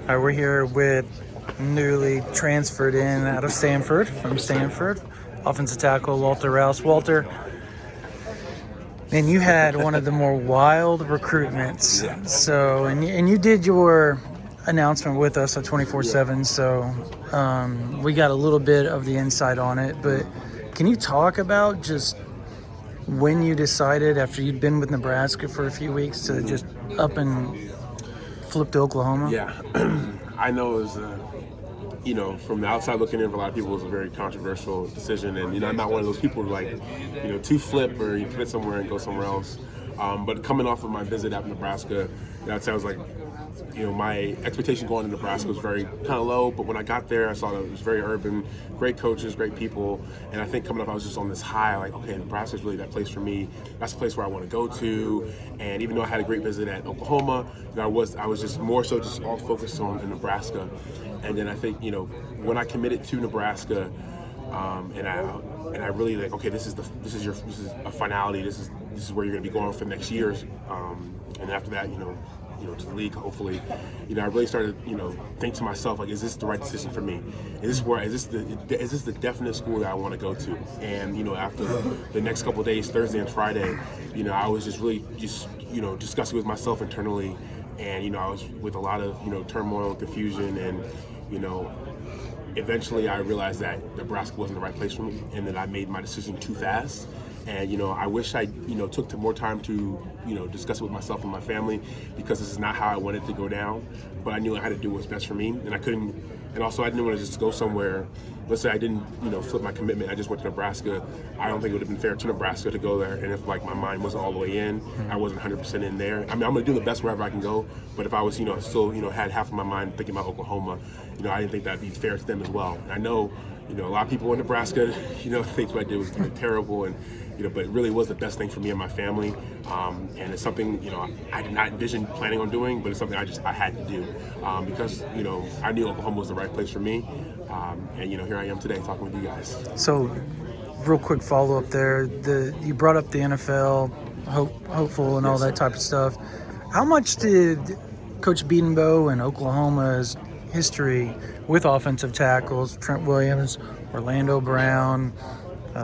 We're here with newly transferred in out of Stanford, from Stanford, offensive tackle Walter Rouse. Walter, man, you had one of the more wild recruitments. Yeah. So, and you did your announcement with us at 24/7. So, we got a little bit of the insight on it. But can you talk about just when you decided, after you'd been with Nebraska for a few weeks, to just up and flip to Oklahoma? Yeah. I know it was, from the outside looking in, for a lot of people, it was a very controversial decision. And, I'm not one of those people who to flip or you commit somewhere and go somewhere else. But coming off of my visit at Nebraska, that sounds like, my expectation going to Nebraska was very kind of low. But when I got there, I saw that it was very urban, great coaches, great people. And I think coming up, I was just on this high, like, okay, Nebraska is really that place for me. That's the place where I want to go to. And even though I had a great visit at Oklahoma, I was just more so just all focused on in Nebraska. And then I think, when I committed to Nebraska, and I really like, okay, this is a finality. This is where you're going to be going for the next years. And after that, to the league, hopefully, I really started, think to myself, like, is this the right decision for me? Is this the definite school that I want to go to? And, after the next couple of days, Thursday and Friday, I was just really discussing with myself internally. And, I was with a lot of, turmoil and confusion. And, eventually I realized that Nebraska wasn't the right place for me, and that I made my decision too fast. And, I wish I, took more time to, discuss it with myself and my family, because this is not how I wanted to go down. But I knew I had to do what's best for me, and I couldn't. And also, I didn't want to just go somewhere. Let's say I didn't, flip my commitment. I just went to Nebraska. I don't think it would have been fair to Nebraska to go there. And if my mind wasn't all the way in, I wasn't 100% in there. I mean, I'm going to do the best wherever I can go. But if I was, still, had half of my mind thinking about Oklahoma, I didn't think that'd be fair to them as well. And I know, a lot of people in Nebraska, think what I did was terrible, and but it really was the best thing for me and my family. And it's something, I did not envision planning on doing, but it's something I had to do, because, I knew Oklahoma was the right place for me. And, here I am today talking with you guys. So, real quick follow-up there. You brought up the NFL, hopeful and all that type of stuff. How much did Coach Bedenbaugh and Oklahoma's history with offensive tackles, Trent Williams, Orlando Brown,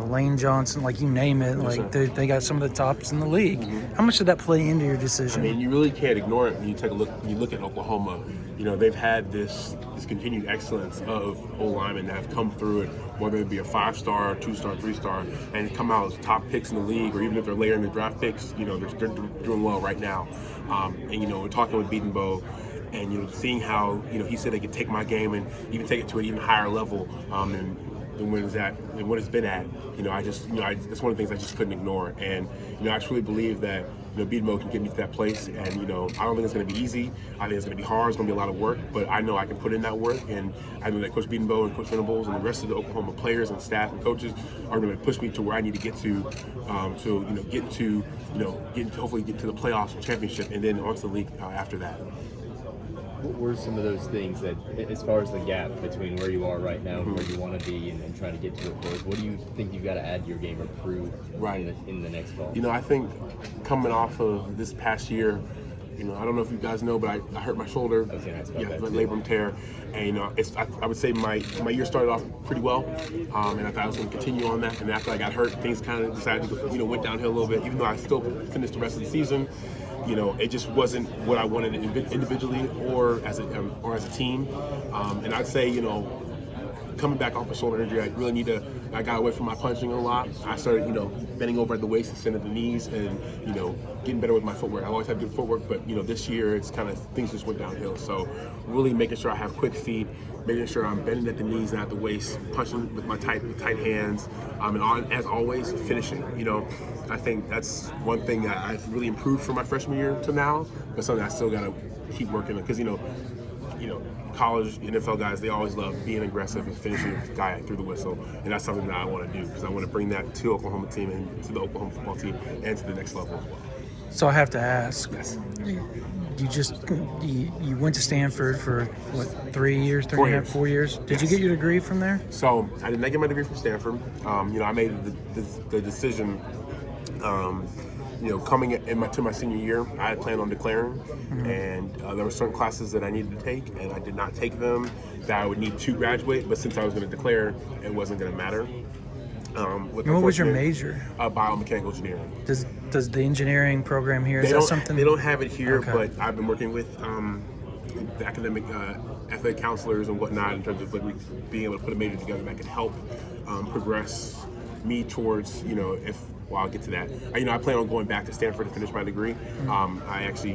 Lane Johnson, like you name it, like they got some of the tops in the league. Mm-hmm. How much did that play into your decision? I mean, you really can't ignore it when you take a look. When you look at Oklahoma, they've had this continued excellence of O-linemen that have come through it, whether it be a 5-star, 2-star, 3-star, and come out as top picks in the league, or even if they're later in the draft picks, they're doing well right now. And we're talking with Bedenbaugh, and seeing how he said they could take my game and even take it to an even higher level than when it's at and what it's been at. That's one of the things I just couldn't ignore. And I truly believe that Bedenbaugh can get me to that place. And I don't think it's going to be easy. I think it's going to be hard. It's going to be a lot of work, but I know I can put in that work. And I know that Coach Bedenbaugh and Coach Venables and the rest of the Oklahoma players and staff and coaches are going to push me to where I need to get to, hopefully get to the playoffs and championship, and then onto the league after that. What were some of those things that, as far as the gap between where you are right now and where you want to be and trying to get to it forward, what do you think you've got to add to your game or prove in the next fall? I think coming off of this past year, I don't know if you guys know, but I hurt my shoulder. Okay, that's labrum tear. And, I would say my year started off pretty well, and I thought I was going to continue on that. And after I got hurt, things kind of decided to, went downhill a little bit, even though I still finished the rest of the season. It just wasn't what I wanted individually or as a team. And I'd say, coming back off a shoulder injury, I got away from my punching a lot. I started, bending over at the waist instead of the knees, and, getting better with my footwork. I always had good footwork, but, this year it's kind of, things just went downhill. So really making sure I have quick feet, making sure I'm bending at the knees and at the waist, punching with my tight hands, and as always, finishing. I think that's one thing that I've really improved from my freshman year to now, but something I still got to keep working on, because, college NFL guys, they always love being aggressive and finishing a guy through the whistle, and that's something that I want to do, because I want to bring that to Oklahoma team and to the Oklahoma football team and to the next level as well. So I have to ask, yes. You went to Stanford for what, 3 years, 4 years? Did yes. you get your degree from there? So I did not get my degree from Stanford. I made the decision coming to my senior year, I had planned on declaring, and there were certain classes that I needed to take, and I did not take them that I would need to graduate. But since I was going to declare, it wasn't going to matter. What was your major? Biomechanical engineering. Does the engineering program here, is that something? They don't have it here, Okay. but I've been working with the academic athletic counselors and whatnot in terms of being able to put a major together that can help progress me towards, I'll get to that. I plan on going back to Stanford to finish my degree. I actually,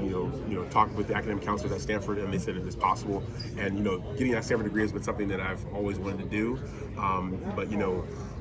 talked with the academic counselors at Stanford, and they said it is possible. And getting that Stanford degree has been something that I've always wanted to do. But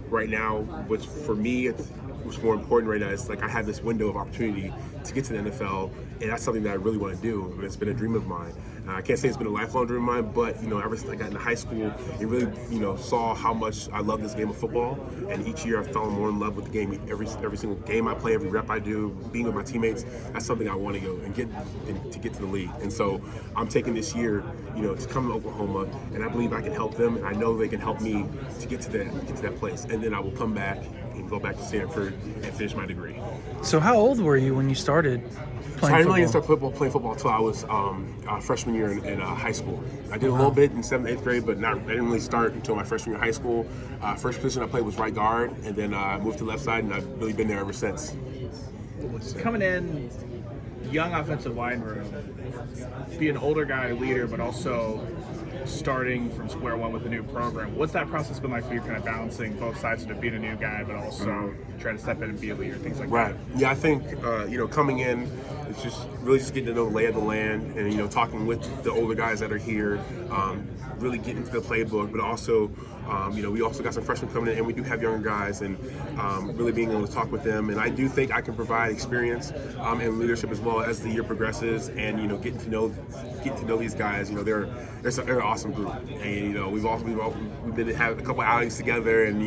right now, which for me, what's more important right now is I have this window of opportunity to get to the NFL, and that's something that I really want to do. And it's been a dream of mine. I can't say it's been a lifelong dream of mine, but ever since I got into high school, it really saw how much I love this game of football. And each year I fell more in love with the game. Every single game I play, every rep I do, being with my teammates, that's something I want to go and to get to the league. And so I'm taking this year, to come to Oklahoma, and I believe I can help them, and I know they can help me to get to that place. And then I will come back and go back to Stanford and finish my degree. So how old were you when you started So I playing didn't really football? start playing football until I was freshman year in high school. I did a little bit in 7th, 8th grade, but I didn't really start until my freshman year in high school. First position I played was right guard, and then I moved to left side, and I've really been there ever since. Coming in, young offensive line room, be an older guy, leader, but also starting from square one with a new program. What's that process been like for you, kind of balancing both sides of being a new guy, but also trying to step in and be a leader, things like that? Right. Yeah, I think coming in, it's just really getting to know the lay of the land, and talking with the older guys that are here, really getting into the playbook, but also. We also got some freshmen coming in, and we do have younger guys, and really being able to talk with them. And I do think I can provide experience and leadership as well as the year progresses, and getting to know these guys. They're an awesome group, and we've been having a couple outings together, and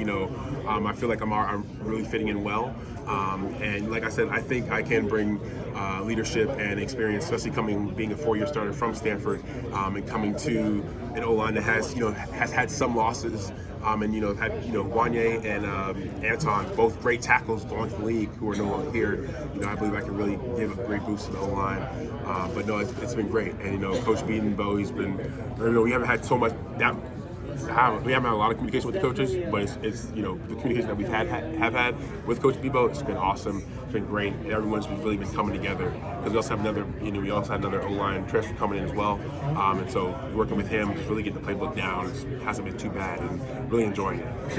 I feel like I'm really fitting in well. And like I said, I think I can bring leadership and experience, especially being a 4-year starter from Stanford, and coming to an O-line that has had some losses, and had Wanye and Anton, both great tackles going to the league, who are no longer here. I believe I can really give a great boost to the O-line. But no, it's been great, and Coach Beatonbow, he's been. We haven't had so much that. We haven't had a lot of communication with the coaches, but it's the communication that we've have had with Coach Beatonbow, it's been awesome. It's been great. Everyone's really been coming together, because we also have another O-line transfer coming in as well, and so working with him, just really getting the playbook down, it hasn't been too bad, and really enjoying it.